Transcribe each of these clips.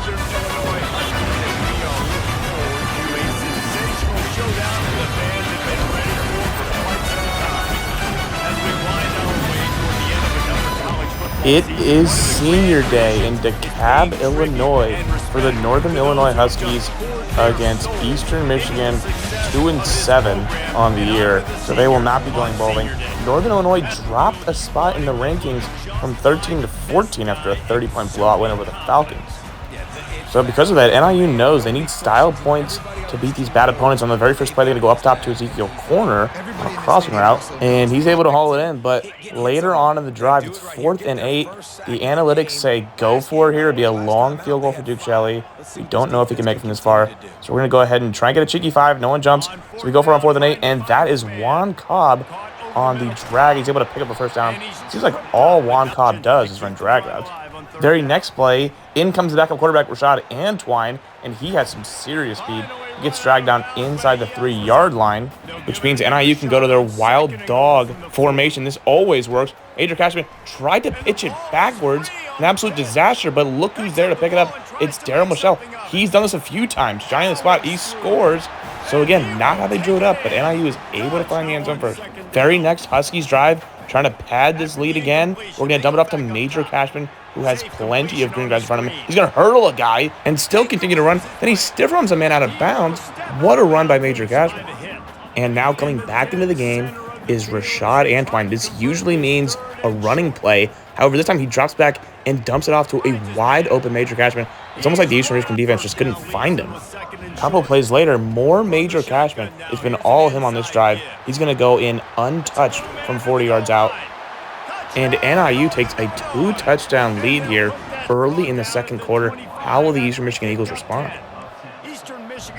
Northern Illinois Huskies, and we are looking forward to a sensational showdown that the fans have been ready for quite some time. As we wind our way toward the end of another college football It season, is senior day in DeKalb, Illinois for the Northern Illinois Huskies against Eastern Michigan, 2-7 on the year, so they will not be going bowling. Northern Illinois dropped a spot in the rankings from 13 to 14 after a 30-point blowout win over the Falcons. So because of that, NIU knows they need style points to beat these bad opponents. On the very first play, they're going to go up top to Ezekiel Corner on a crossing route, and he's able to haul it in. But later on in the drive, it's 4th and 8. The analytics say go for it here. It'd be a long field goal for Duke Shelley. We don't know if he can make it from this far. So we're going to go ahead and try and get a cheeky 5. No one jumps. So we go for it on 4th and 8, and that is Juan Cobb on the drag. He's able to pick up the first down. Seems like all Juan Cobb does is run drag routes. Very next play, in comes the backup quarterback, Rashad Antwine, and he has some serious speed. He gets dragged down inside the 3-yard line, which means NIU can go to their wild dog formation. This always works. Adrian Cashman tried to pitch it backwards, an absolute disaster, but look who's there to pick it up. It's Daryl Michelle. He's done this a few times. Giant in the spot, he scores. So again, not how they drew it up, but NIU is able to find the end zone first. Very next Huskies drive, trying to pad this lead again. We're going to dump it off to Major Cashman, who has plenty of green guys in front of him. He's going to hurdle a guy and still continue to run. Then he stiff runs a man out of bounds. What a run by Major Cashman. And now coming back into the game is Rashad Antwine. This usually means a running play. However, this time he drops back and dumps it off to a wide open Major Cashman. It's almost like the Eastern Michigan defense just couldn't find him. A couple plays later, more Major Cashman. It's been all him on this drive. He's going to go in untouched from 40 yards out. And NIU takes a 2-touchdown lead here early in the second quarter. How will the Eastern Michigan Eagles respond?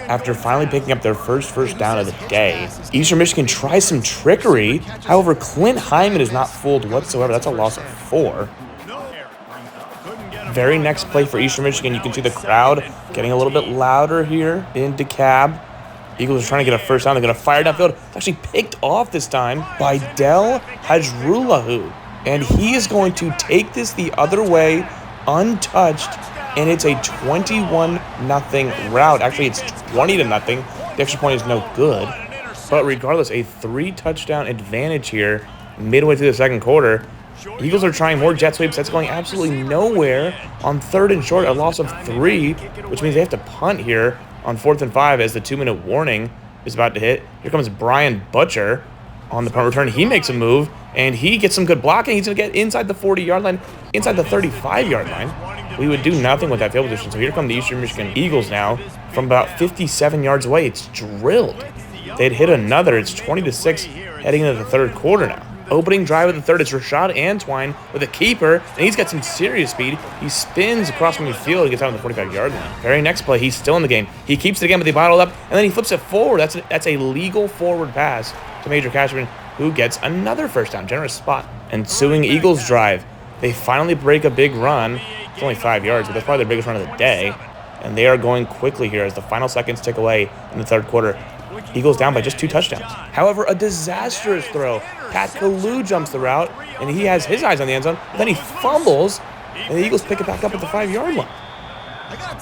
After finally picking up their first down of the day, Eastern Michigan tries some trickery. However, Clint Hyman is not fooled whatsoever. That's a loss of 4. Very next play for Eastern Michigan, you can see the crowd getting a little bit louder here in DeKalb. Eagles are trying to get a first down. They're going to fire downfield. It's actually picked off this time by Del Hajrulahu. And he is going to take this the other way, untouched, and it's a 21-0 route. Actually, it's 20-0. The extra point is no good. But regardless, a 3-touchdown advantage here midway through the second quarter. Eagles are trying more jet sweeps. That's going absolutely nowhere on 3rd and short, a loss of 3, which means they have to punt here on 4th and 5 as the 2-minute warning is about to hit. Here comes Brian Butcher on the punt return. He makes a move, and he gets some good blocking. He's going to get inside the 40-yard line, inside the 35-yard line. We would do nothing with that field position. So here come the Eastern Michigan Eagles now from about 57 yards away. It's drilled. They'd hit another. It's 20-6 heading into the third quarter now. Opening drive of the third, it's Rashad Antwine with a keeper, and he's got some serious speed. He spins across from midfield and gets out on the 45-yard line. Very next play, he's still in the game. He keeps it again, but they bottle up, and then he flips it forward. That's a legal forward pass to Major Cashman, who gets another first down. Generous spot. Ensuing Eagles drive. They finally break a big run. It's only 5 yards, but that's probably their biggest run of the day. And they are going quickly here as the final seconds tick away in the third quarter. Eagles down by just 2 touchdowns. However, a disastrous throw. Pat Kalu jumps the route, and he has his eyes on the end zone. But then he fumbles, and the Eagles pick it back up at the 5-yard line.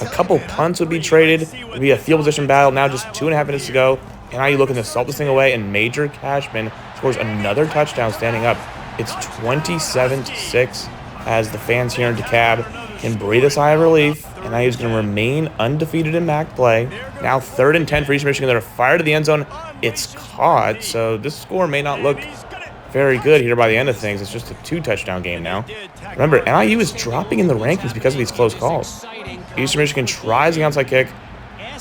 A couple punts would be traded. It would be a field position battle. Now just 2.5 minutes to go. NIU looking to salt this thing away, and Major Cashman scores another touchdown standing up. It's 27-6 as the fans here in DeKalb can breathe a sigh of relief. NIU is going to remain undefeated in MAC play. Now 3rd and 10 for Eastern Michigan. They're fired to the end zone. It's caught, so this score may not look very good here by the end of things. It's just a 2-touchdown game now. Remember, NIU is dropping in the rankings because of these close calls. Eastern Michigan tries the onside kick.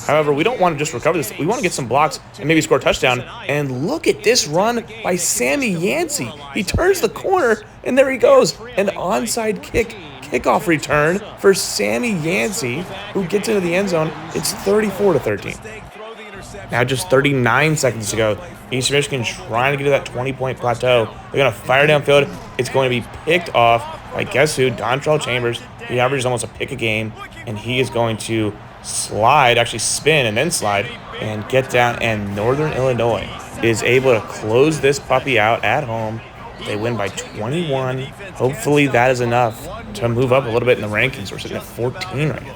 However, we don't want to just recover this. We want to get some blocks and maybe score a touchdown. And look at this run by Sammy Yancey. He turns the corner, and there he goes. An onside kickoff return for Sammy Yancey, who gets into the end zone. It's 34-13. Now just 39 seconds to go. Eastern Michigan trying to get to that 20-point plateau. They're going to fire downfield. It's going to be picked off by guess who? Dontrell Chambers. He averages almost a pick a game, and he is going to slide, actually spin and then slide, and get down. And Northern Illinois is able to close this puppy out at home. They win by 21. Hopefully that is enough to move up a little bit in the rankings. We're sitting at 14 right now.